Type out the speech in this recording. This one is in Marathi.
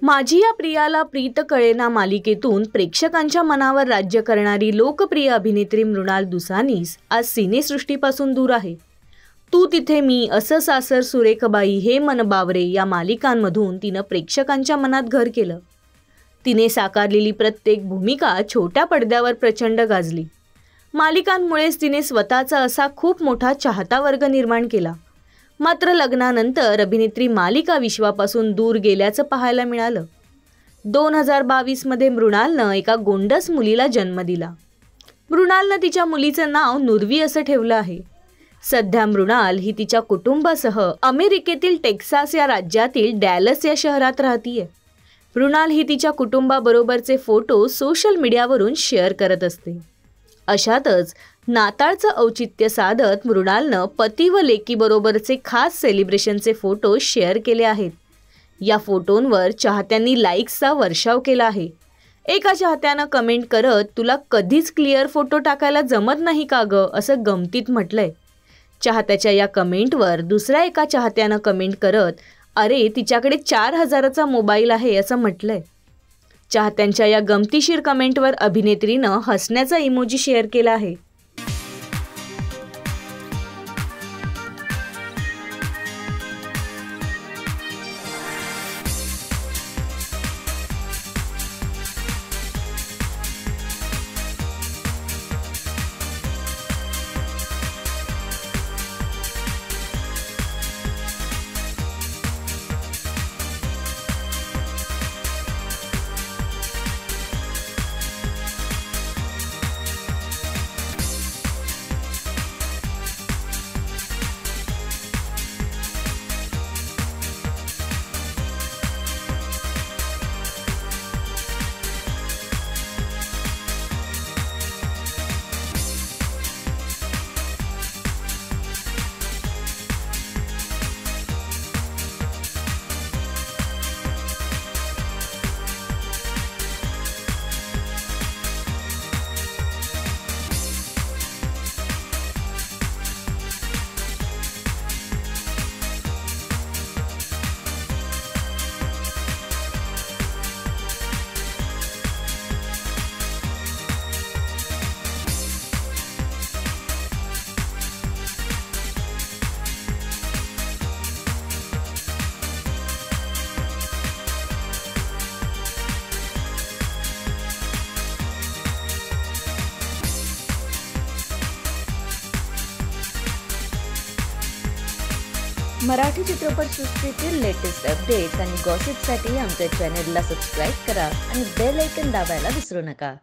माझी या प्रियाला प्रीत कळेना मालिकेतून प्रेक्षकांच्या मनावर राज्य करणारी लोकप्रिय अभिनेत्री मृणाल दुसानीस आज सिनेसृष्टीपासून दूर आहे. तू तिथे मी, असं सासर सुरेखबाई, हे मन बावरे या मालिकांमधून तिनं प्रेक्षकांच्या मनात घर केलं. तिने साकारलेली प्रत्येक भूमिका छोट्या पडद्यावर प्रचंड गाजली. मालिकांमुळेच तिने स्वतःचा असा खूप मोठा चाहता वर्ग निर्माण केला. मात्र लग्नानंतर अभिनेत्री मालिका विश्वापासून दूर गेल्याचं पाहायला मिळालं. 2022 मध्ये मृणालनं एका गोंडस मुलीला जन्म दिला. मृणालनं तिच्या मुलीचं नाव नुर्वी असं ठेवलं आहे. सध्या मृणाल ही तिच्या कुटुंबासह अमेरिकेतील टेक्सास या राज्यातील डॅलस या शहरात राहतीये. मृणाल ही तिच्या कुटुंबाबरोबरचे फोटो सोशल मीडियावरून शेअर करत असते. अशातच नाताळचं औचित्य साधत मृणालनं पती व लेकीबरोबरचे खास सेलिब्रेशनचे फोटो शेअर केले आहेत. या फोटोंवर चाहत्यांनी लाईक्सचा वर्षाव केला आहे. एका चाहत्यानं कमेंट करत, तुला कधीच क्लिअर फोटो टाकायला जमत नाही का गं, असं गमतीत म्हटलंय. चाहत्याच्या या कमेंटवर दुसऱ्या एका चाहत्यानं कमेंट करत, अरे तिच्याकडे 4000चा मोबाईल आहे असं म्हटलंय. चाहत्यांच्या या गमतीशीर कमेंटवर अभिनेत्रीनं हसण्याचा इमोजी शेअर केला आहे. मराठी चित्रपटसृष्टीतील लेटेस्ट अपडेट्स आणि गॉसिपसाठी आमच्या चॅनेलला सबस्क्राईब करा आणि बेल आयकॉन दाबायला विसरू नका.